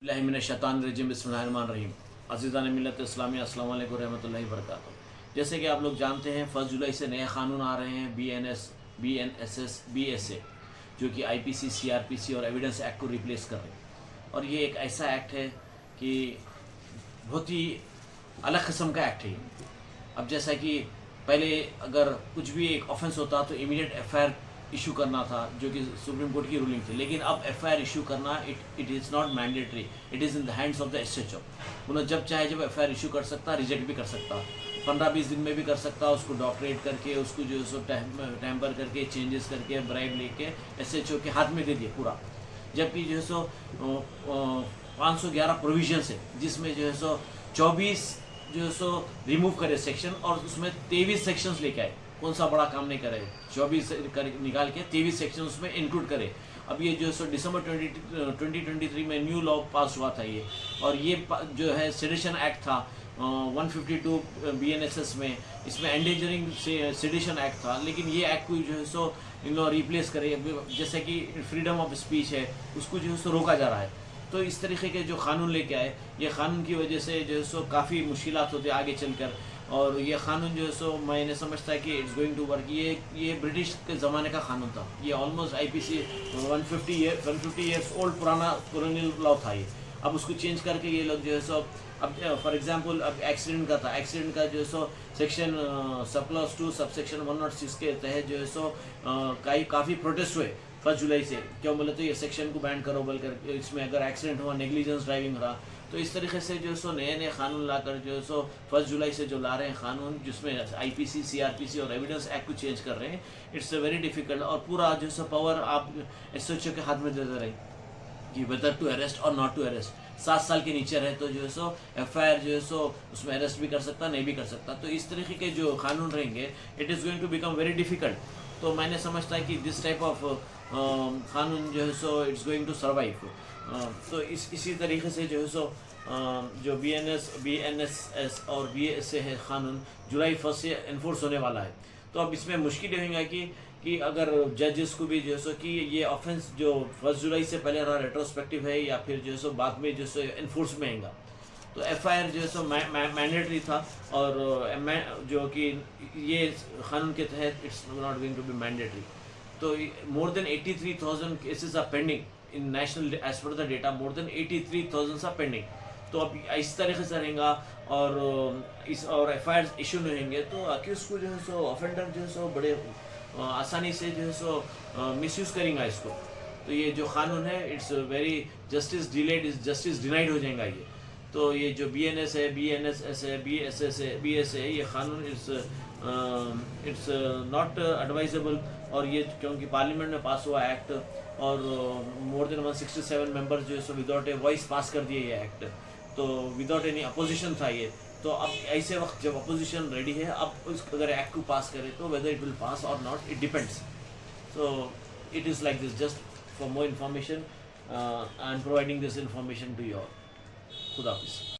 बिस्मिल्लाहिर्रहमानिर्रहीम बिस्मिल्लाहिर्रहमानिर्रहीम अज़ीज़ान मिल्लत इस्लामी अस्सलाम वालेकुम रहमतुल्लाहि व बरकातुहू। जैसे कि आप लोग जानते हैं 1 जुलाई से नए कानून आ रहे हैं BNSS BSA, जो कि IPC CRPC और एविडेंस एक्ट को रिप्लेस कर रहे हैं। और ये एक ऐसा एक्ट है कि बहुत ही अलग किस्म का एक्ट है। अब जैसा कि पहले अगर कुछ भी एक ऑफेंस होता तो इमीडिएट FIR इशू करना था, जो कि सुप्रीम कोर्ट की रूलिंग थी। लेकिन अब FIR इशू करना it is not mandatory, it is in the hands of the SHO। उन्हें जब चाहे जब FIR इशू कर सकता, रिजेक्ट भी कर सकता, 15-20 दिन में भी कर सकता, उसको डॉक्टरेट करके, उसको जो सो टैम्पर करके, चेंजेस करके, ब्राइब लेके SHO के हाथ में दे दिए पूरा। जबकि जो है सो 511 प्रोविजंस है, जिसमें जो है सो 24 जो है सो रिमूव करे सेक्शन, और उसमें 23 सेक्शंस लेके आए। कौन सा बड़ा काम नहीं करे, 24 निकाल के 23 सेक्शन उसमें इंक्लूड करे। अब ये जो सो दिसंबर 2023 में न्यू लॉ पास हुआ था ये, और ये जो है सेडिशन एक्ट था 152 BNSS में, इसमें एंडेंजरिंग सेडिशन एक्ट था। लेकिन ये एक्ट को जो है सो इन लोग रिप्लेस करे, जैसे कि फ्रीडम ऑफ स्पीच है उसको जो है सो रोका जा रहा है। तो इस तरीके के जो कानून लेके आए, ये कानून की वजह से जो है सो काफ़ी मुश्किलात होते आगे चलकर। और ये कानून जो है सो मैंने समझता है कि इट्स गोइंग टू वर्क। ये ब्रिटिश के ज़माने का कानून था, ये ऑलमोस्ट IPC 150 ईयर्स ओल्ड पुराना कॉलोनियल लॉ था ये। अब उसको चेंज करके ये लोग जो है सो, अब फॉर एग्जांपल अब एक्सीडेंट का था, एक्सीडेंट का जो है सो सेक्शन +2 सबसेक्शन 106 के तहत जो है सो काफ़ी प्रोटेस्ट हुए 1 जुलाई से। क्यों बोले तो ये सेक्शन को बैन करो बोलकर, इसमें अगर एक्सीडेंट हुआ, नेग्लिजेंस ड्राइविंग रहा। तो इस तरीके से जो है सो नए नए कानून लाकर जो है सो 1 जुलाई से जो ला रहे हैं कानून, जिसमें IPC CRPC और एविडेंस एक्ट को चेंज कर रहे हैं, इट्स वेरी डिफिकल्ट। और पूरा जो है सो पावर आप SHO के हाथ में दे दे रहे कि वेदर टू अरेस्ट और नॉट टू अरेस्ट। 7 साल के नीचे रहे तो जो है सो FIR जो है सो उसमें अरेस्ट भी कर सकता, नहीं भी कर सकता। तो इस तरीके के जो कानून रहेंगे, it is going to become very difficult. तो मैंने समझता है कि दिस टाइप ऑफ कानून जो है so it's going to survive. तो इसी तरीके से जो है सो जो BNSS और BSA है कानून, जुलाई 1 से इन्फोर्स होने वाला है। तो अब इसमें मुश्किल ये होगा कि अगर जजेस को भी जो है सो कि ये ऑफेंस जो 1 जुलाई से पहले रहा रेट्रोस्पेक्टिव है, या फिर जो है सो बाद में जो है सो इन्फोर्स में आएगा। तो FIR जो है सो मैंडेटरी था, और जो कि ये कानून के तहत it's not going to be mandatory. तो more than 83,000 cases are pending in national, as per the data more than 83,000 are pending. तो अब इस तरीके से रहेगा, और FIR इशू नहीं होंगे, तो अक्यूज को जो है सो ऑफेंडर जो है सो बड़े आसानी से जो है सो मिसयूज़ करेंगे इसको। तो ये जो कानून है, it's very justice delayed is justice denied हो जाएगा ये। तो ये जो BNS है, BNSS है, BSS है, BSA है, ये कानून इट्स नॉट एडवाइजेबल। और ये क्योंकि पार्लियामेंट में पास हुआ एक्ट, और मोर देन 167 मेंबर्स जो है सो विदाउट ए वॉइस पास कर दिए ये एक्ट। तो विदाउट एनी अपोजिशन था ये। तो अब ऐसे वक्त जब अपोजिशन रेडी है, अब अगर एक्ट को पास करे तो वेदर इट विल पास और not, it depends. So it is like this. Just for more information I am providing this information to you all. खुदा हाफिज़।